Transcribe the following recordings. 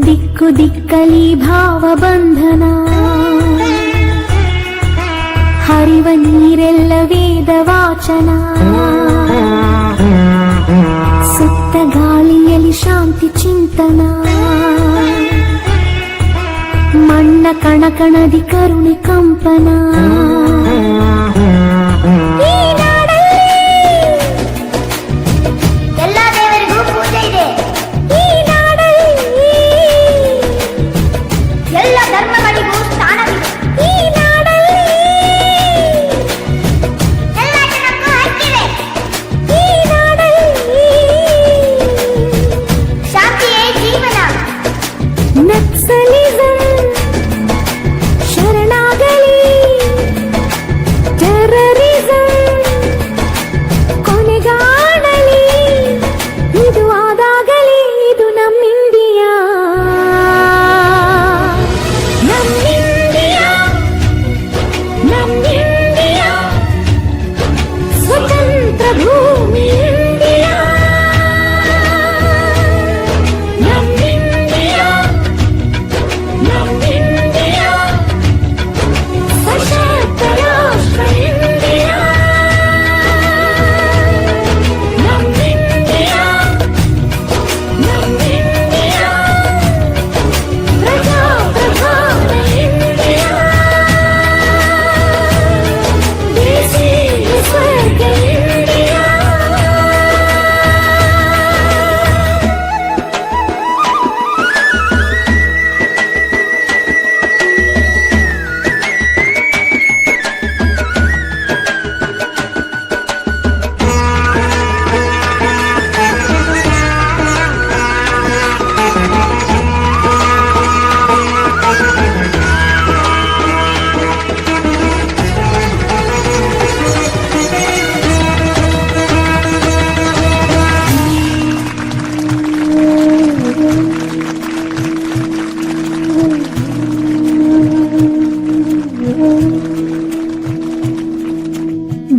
ದಿಕ್ಕು ದಿಕ್ಕಲಿ ಭಾವಬಂಧನ, ಹರಿವ ನೀರೆಲ್ಲ ವೇದ ವಾಚನ, ಸುತ್ತ ಗಾಳಿಯಲ್ಲಿ ಶಾಂತಿ ಚಿಂತನ, ಮಣ್ಣ ಕಣಕಣದಿ ಕರುಣೆ ಕಂಪನ.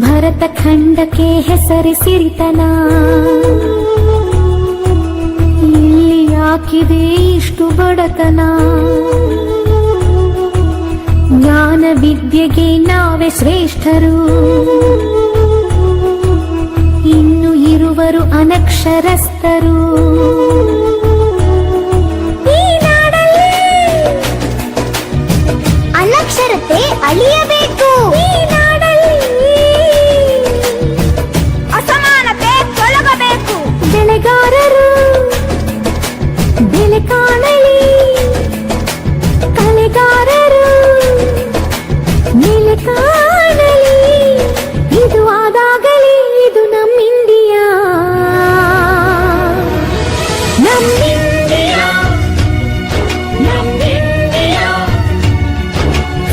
ಭರತ ಖಂಡಕ್ಕೆ ಹೆಸರಿ ಸಿರಿತನ, ಇಲ್ಲಿ ಯಾಕಿದೆ ಇಷ್ಟು ಬಡತನ? ಜ್ಞಾನ ವಿದ್ಯೆಗೆ ನಾವೇ ಶ್ರೇಷ್ಠರು, ಇನ್ನು ಇರುವರು ಅನಕ್ಷರಸ್ಥರು. ಅನಕ್ಷರತೆ ಅಳಿಯಬೇಕು. ಬೆಳೆಗಾರರು ಬೆಲೆ ಕಾಣಲಿ, ಕಲೆಗಾರರು ನೆಲೆ ಕಾಣಲಿ. ಇದು ಆದಾಗಲಿ ಇದು ನಮ್ಮ ಇಂಡಿಯಾ, ನಮ್ಮ ಇಂಡಿಯಾ, ನಮ್ಮ ಇಂಡಿಯಾ,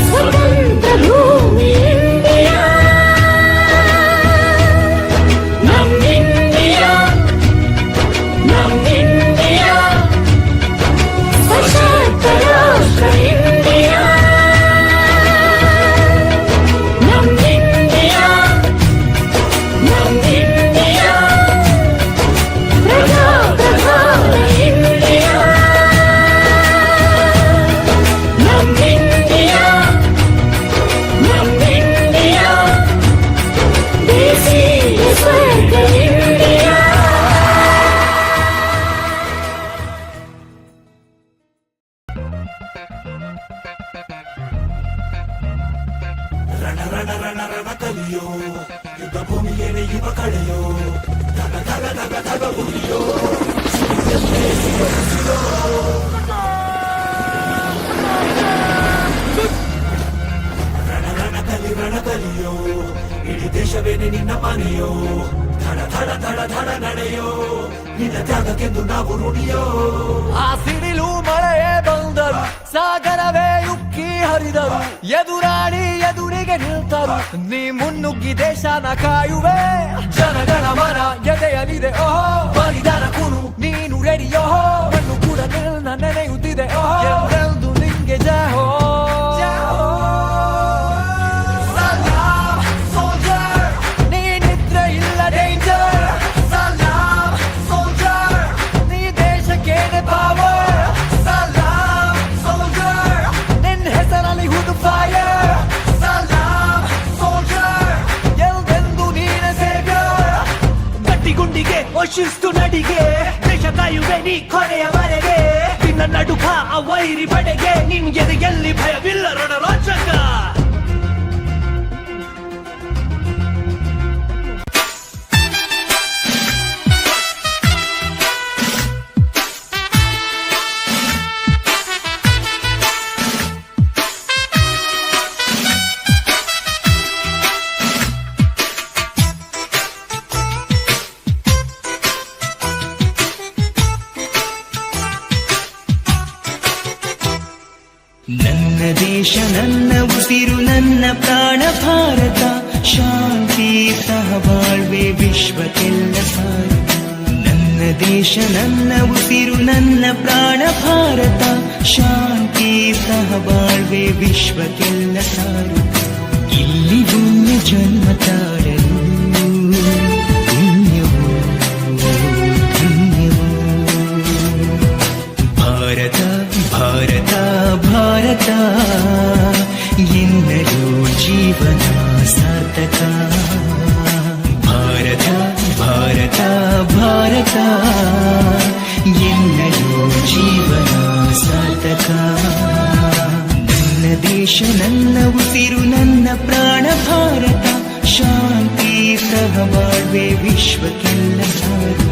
ಸ್ವತಂತ್ರ ಭೂಮಿ ಇಂಡಿಯಾ, ನಮ್ಮ ಇಂಡಿಯಾ, ನಮ್ಮ ಇಂಡಿಯಾ, ಸಶಕ್ತ ರಾಷ್ಟ್ರ ಇಂಡಿಯಾ, ನಮ್ಮ ಇಂಡಿಯಾ, ನಮ್ಮ ಇಂಡಿಯಾ, ಪ್ರಜಾಪ್ರಧಾನ ಇಂಡಿಯಾ, ನಮ್ಮ ಇಂಡಿಯಾ, ನಮ್ಮ ಇಂಡಿಯಾ, ದೇಶೀಯ ಸ್ವರ್ಗ ಇಂಡಿಯಾ. ರಣ ರಣ ರಣ ರಣ ಕಲಿಯೋ, ಯುದ್ಧ ಭೂಮಿಯೇನೆ ಯುವ ಕಳೆಯೋ, ಧಗ ಧಗ ಧಗ ಧಗ ಉರಿಯೋ, ರಣ ಕಲಿಯೋ, ಇಡೀ ದೇಶವೇನೆ ನಿನ್ನ ಮನೆಯೋ, ಧಡ ಧಡ ಧಡ ಧಡ ನಡೆಯೋ, ನಿನ್ನ ತ್ಯಾಗಕ್ಕೆಂದು ನಾವು ನುಡಿಯೋ. ಆ ಸಿಡಿಲು ಮಳೆಯೇ ಬಂದರು, ಸಾಗರವೇ ಉಕ್ಕಿ ಹರಿದರು, ಎದುರಾಳಿ ಎದುರಿಗೆ ನಿಲ್ತರು, ನೀ ಮುನ್ನುಗ್ಗಿ ದೇಶನ ಕಾಯುವೆ. ಜನಗಣ ಮನ ಎದೆಯಲಿದೆ ಓಹೋ, ಬಲಿದಾನ ಕುರು ನೀನು ರೆಡಿಯೋ, ಮಣ್ಣು ಕೂಡ ನಿನ್ನ ನೆನೆಯುತ್ತಿದೆ ಓಹೋ, ಎಂದೆಂದು ನಿಂಗೆ ಜಯ ಹೋ. ನೀ ನಿದ್ರೆ ಇಲ್ಲದೆ ಶಿಸ್ತು ನಡಿಗೆ ದೇಶ ಕಾಯುವೆ ನೀ ಕೊನೆಯವರೆಗೆ ನಿನ್ನ ನಡುಕ ಆ ವೈರಿ ಬಡೆಗೆ ನಿನ್ಗೆ ಎಲ್ಲಿ ಭಯವಿಲ್ಲ ರಣರೋಚಕ ನನ್ನ ದೇಶ ನನ್ನ ಉಸಿರು ನನ್ನ ಪ್ರಾಣ ಭಾರತ ಶಾಂತಿ ಸಹಬಾಳ್ವೆ ವಿಶ್ವಕ್ಕೆಲ್ಲ ಸಾರತ ನನ್ನ ದೇಶ ನನ್ನ ಉಸಿರು ನನ್ನ ಪ್ರಾಣ ಭಾರತ ಶಾಂತಿ ಸಹಬಾಳ್ವೆ ವಿಶ್ವಕ್ಕೆಲ್ಲ ಸಾರತ ಇಲ್ಲಿ ಭೂಮಿ ಜನ್ಮ ತಾರಲು ಪುಣ್ಯವೋ ಪುಣ್ಯವೋ ಭಾರತ ಭಾರತ ಭಾರತ ಎನ್ನಲು ಜೀವನ ಸಾರ್ಥಕ ಭಾರತ ಭಾರತ ಭಾರತ ಎನ್ನಲು ಜೀವನ ಸಾರ್ಥಕ ನನ್ನ ದೇಶ ನನ್ನ ಉಸಿರು ನನ್ನ ಪ್ರಾಣ ಭಾರತ ಶಾಂತಿ ಸಹಬಾಳ್ವೆ ವಿಶ್ವಕ್ಕೆಲ್ಲ ಸಾರು